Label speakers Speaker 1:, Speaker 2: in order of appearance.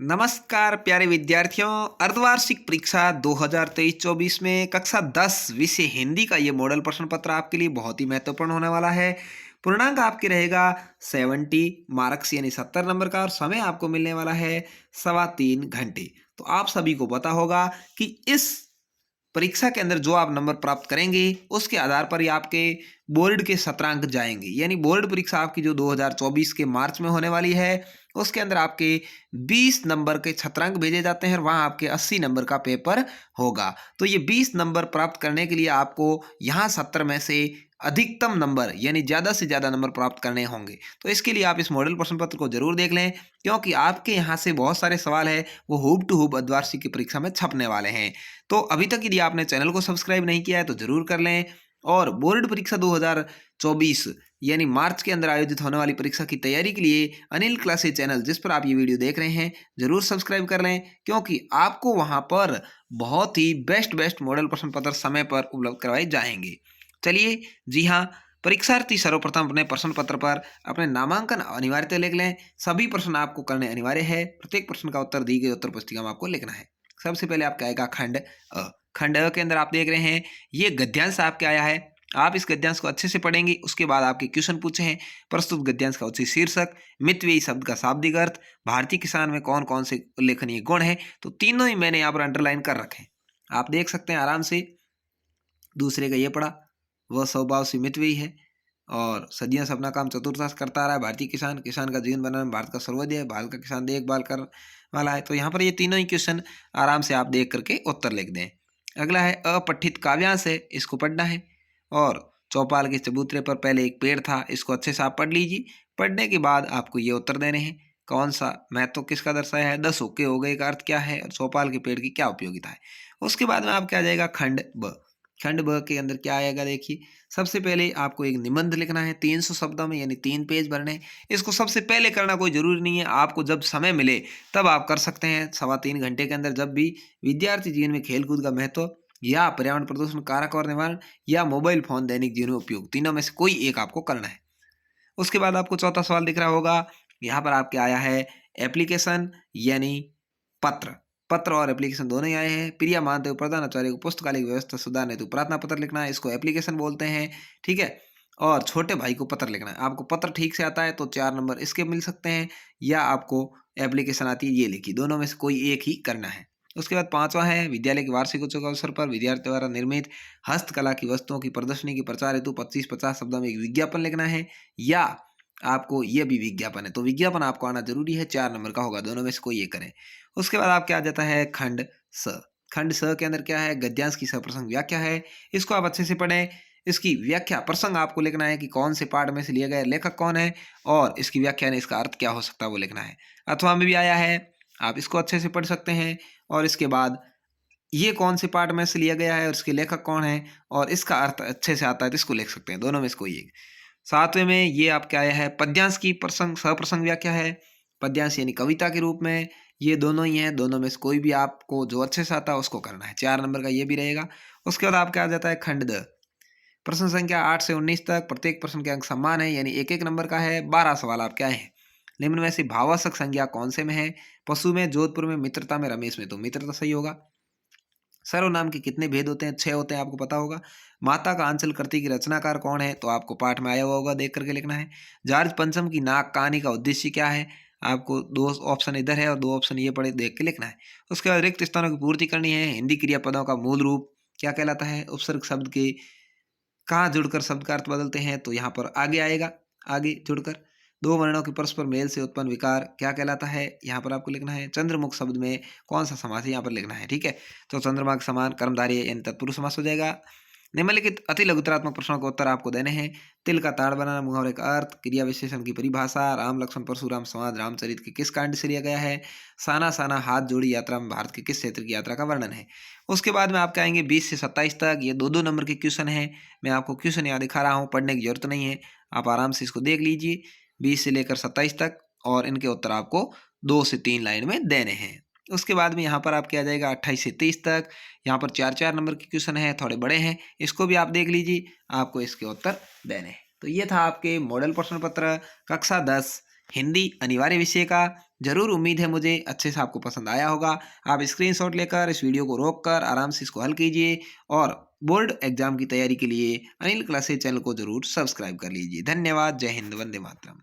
Speaker 1: नमस्कार प्यारे विद्यार्थियों। अर्धवार्षिक परीक्षा 2023-24 में कक्षा 10 विषय हिंदी का ये मॉडल प्रश्न पत्र आपके लिए बहुत ही महत्वपूर्ण होने वाला है। पूर्णांक आपके रहेगा 70 मार्क्स यानी 70 नंबर का और समय आपको मिलने वाला है 3.25 घंटे। तो आप सभी को पता होगा कि इस परीक्षा के अंदर जो आप नंबर प्राप्त करेंगे उसके आधार पर ही आपके बोर्ड के सत्रांक जाएंगे। यानी बोर्ड परीक्षा आपकी जो 2024 के मार्च में होने वाली है उसके अंदर आपके 20 नंबर के छत्रांक भेजे जाते हैं और वहां आपके 80 नंबर का पेपर होगा। तो ये 20 नंबर प्राप्त करने के लिए आपको यहाँ 70 में से अधिकतम नंबर यानी ज़्यादा से ज़्यादा नंबर प्राप्त करने होंगे। तो इसके लिए आप इस मॉडल प्रश्न पत्र को जरूर देख लें, क्योंकि आपके यहाँ से बहुत सारे सवाल है वो हूब टू हूब अर्धवार्षिक की परीक्षा में छपने वाले हैं। तो अभी तक यदि आपने चैनल को सब्सक्राइब नहीं किया है तो जरूर कर लें और बोर्ड परीक्षा 2024 यानी मार्च के अंदर आयोजित होने वाली परीक्षा की तैयारी के लिए अनिल क्लासेज चैनल जिस पर आप ये वीडियो देख रहे हैं जरूर सब्सक्राइब कर लें, क्योंकि आपको वहां पर बहुत ही बेस्ट मॉडल प्रश्न पत्र समय पर उपलब्ध करवाए जाएंगे। चलिए, जी हाँ, परीक्षार्थी सर्वप्रथम अपने प्रश्न पत्र पर अपने नामांकन अनिवार्यता लिख लें। सभी प्रश्न आपको करने अनिवार्य है। प्रत्येक प्रश्न का उत्तर दी गई उत्तर पुस्तिका में आपको लिखना है। सबसे पहले आपका आएगा खंड अ। खंड अ के अंदर आप देख रहे हैं ये गद्यांश आपके आया है। आप इस गद्यांश को अच्छे से पढ़ेंगे, उसके बाद आपके क्वेश्चन पूछे हैं। प्रस्तुत गद्यांश का उचित शीर्षक, मितव्ययी शब्द का शाब्दिक अर्थ, भारतीय किसान में कौन कौन से उल्लेखनीय गुण है। तो तीनों ही मैंने यहाँ पर अंडरलाइन कर रखे हैं, आप देख सकते हैं आराम से। दूसरे का ये पढ़ा, वह स्वभाव से मितव्ययी है और सदियों से अपना काम चतुरता से करता आ रहा है। भारतीय किसान, किसान का जीवन बनाना भारत का सर्वोदय है, भारत का किसान देखभाल कर वाला है। तो यहाँ पर ये तीनों ही क्वेश्चन आराम से आप देख करके उत्तर लिख दें। अगला है अपठित काव्यांश है, इसको पढ़ना है। और चौपाल के चबूतरे पर पहले एक पेड़ था, इसको अच्छे से आप पढ़ लीजिए। पढ़ने के बाद आपको ये उत्तर देने हैं, कौन सा महत्व किसका दर्शाया है, 10 हुक्के हो गए का अर्थ क्या है और चौपाल के पेड़ की क्या उपयोगिता है। उसके बाद में आपका आ जाएगा खंड ब। खंड ब के अंदर क्या आएगा देखिए, सबसे पहले आपको एक निबंध लिखना है 300 शब्दों में, यानी 3 पेज भरने हैं। इसको सबसे पहले करना कोई जरूरी नहीं है, आपको जब समय मिले तब आप कर सकते हैं। 3.25 घंटे के अंदर जब भी विद्यार्थी जीवन में खेलकूद का महत्व या पर्यावरण प्रदूषण कारक और निवारण या मोबाइल फोन दैनिक जीवन में उपयोग, तीनों में से कोई एक आपको करना है। उसके बाद आपको चौथा सवाल दिख रहा होगा, यहाँ पर आपके आया है एप्लीकेशन यानी पत्र। पत्र और एप्लीकेशन दोनों ही आए हैं। प्रिया महादेव प्रधानाचार्य को पुस्तकालय व्यवस्था सुधारने हेतु प्रार्थना पत्र लिखना है, इसको एप्लीकेशन बोलते हैं। ठीक है, और छोटे भाई को पत्र लिखना है। आपको पत्र ठीक से आता है तो 4 नंबर इसके मिल सकते हैं, या आपको एप्लीकेशन आती है ये लिखी, दोनों में से कोई एक ही करना है। उसके बाद 5वां है, विद्यालय के वार्षिक उत्सव के अवसर पर विद्यार्थी द्वारा निर्मित हस्तकला की वस्तुओं की प्रदर्शनी के प्रचार हेतु 25-50 शब्दों में एक विज्ञापन लिखना है, या आपको ये भी विज्ञापन है तो विज्ञापन आपको आना जरूरी है, 4 नंबर का होगा, दोनों में से कोई एक करें। उसके बाद आपके आ जाता है खंड स। खंड स के अंदर क्या है, गद्यांश की सप्रसंग व्याख्या है, इसको आप अच्छे से पढ़ें। इसकी व्याख्या प्रसंग आपको लिखना है कि कौन से पाठ में से लिया गया, लेखक कौन है और इसकी व्याख्या ने इसका अर्थ क्या हो सकता है वो लिखना है। अथवा में भी आया है, आप इसको अच्छे से पढ़ सकते हैं। और इसके बाद ये कौन से पाठ में से लिया गया है और इसके लेखक कौन है और इसका अर्थ अच्छे से आता है तो इसको लिख सकते हैं, दोनों में से कोई एक। 7वें में ये आपके आया है पद्यांश की प्रसंग सप्रसंग व्याख्या है। पद्यांश यानी कविता के रूप में, ये दोनों ही हैं, दोनों में से कोई भी आपको जो अच्छे से आता है उसको करना है, 4 नंबर का ये भी रहेगा। उसके बाद आपके आ जाता है खंड द। प्रश्न संख्या 8 से 19 तक, प्रत्येक प्रश्न के अंक समान है यानी एक एक नंबर का है। 12 सवाल आपके आए हैं। निम्न में से भावार्थक संज्ञा कौन से में है, पशु में, जोधपुर में, मित्रता में, रमेश में। तो मित्रता सही होगा। सर्वनाम के कितने भेद होते हैं, 6 होते हैं, आपको पता होगा। माता का आंचल कृति की रचनाकार कौन है, तो आपको पाठ में आया हुआ होगा, देख करके लिखना है। जॉर्ज पंचम की नाक कहानी का उद्देश्य क्या है, आपको 2 ऑप्शन इधर है और 2 ऑप्शन ये पड़े, देख के लिखना है। उसके बाद रिक्त स्थानों की पूर्ति करनी है। हिंदी क्रियापदों का मूल रूप क्या कहलाता है, उपसर्ग शब्द के कहाँ जुड़कर शब्द का अर्थ बदलते हैं, तो यहाँ पर आगे आएगा, आगे जुड़कर। 2 वर्णों के परस्पर मेल से उत्पन्न विकार क्या कहलाता है, यहाँ पर आपको लिखना है। चंद्रमुख शब्द में कौन सा समास है, यहाँ पर लिखना है। ठीक है, तो चंद्रमा के समान कर्मधारय यानी तत्पुरुष समास हो जाएगा। निम्नलिखित अति लघुतरात्मक प्रश्नों के उत्तर आपको देने हैं। तिल का ताड़ बनाना, मुहावरे का अर्थ, क्रिया विशेषण की परिभाषा, राम लक्ष्मण परशुराम संवाद रामचरित के किस कांड से लिया गया है, साना साना हाथ जोड़ी यात्रा में भारत के किस क्षेत्र की यात्रा का वर्णन है। उसके बाद में आपके आएंगे 20 से 27 तक, ये 2-2 नंबर के क्वेश्चन हैं। मैं आपको क्वेश्चन यहाँ दिखा रहा हूँ, पढ़ने की जरूरत नहीं है, आप आराम से इसको देख लीजिए। 20 से लेकर 27 तक, और इनके उत्तर आपको 2 से 3 लाइन में देने हैं। उसके बाद में यहाँ पर आपके आ जाएगा 28 से 30 तक, यहाँ पर 4-4 नंबर के क्वेश्चन हैं, थोड़े बड़े हैं, इसको भी आप देख लीजिए, आपको इसके उत्तर देने हैं। तो ये था आपके मॉडल प्रश्न पत्र कक्षा 10 हिंदी अनिवार्य विषय का, ज़रूर उम्मीद है मुझे अच्छे से आपको पसंद आया होगा। आप स्क्रीनशॉट लेकर इस वीडियो को रोक कर आराम से इसको हल कीजिए और बोर्ड एग्जाम की तैयारी के लिए अनिल क्लासेस चैनल को ज़रूर सब्सक्राइब कर लीजिए। धन्यवाद। जय हिंद। वंदे मातरम।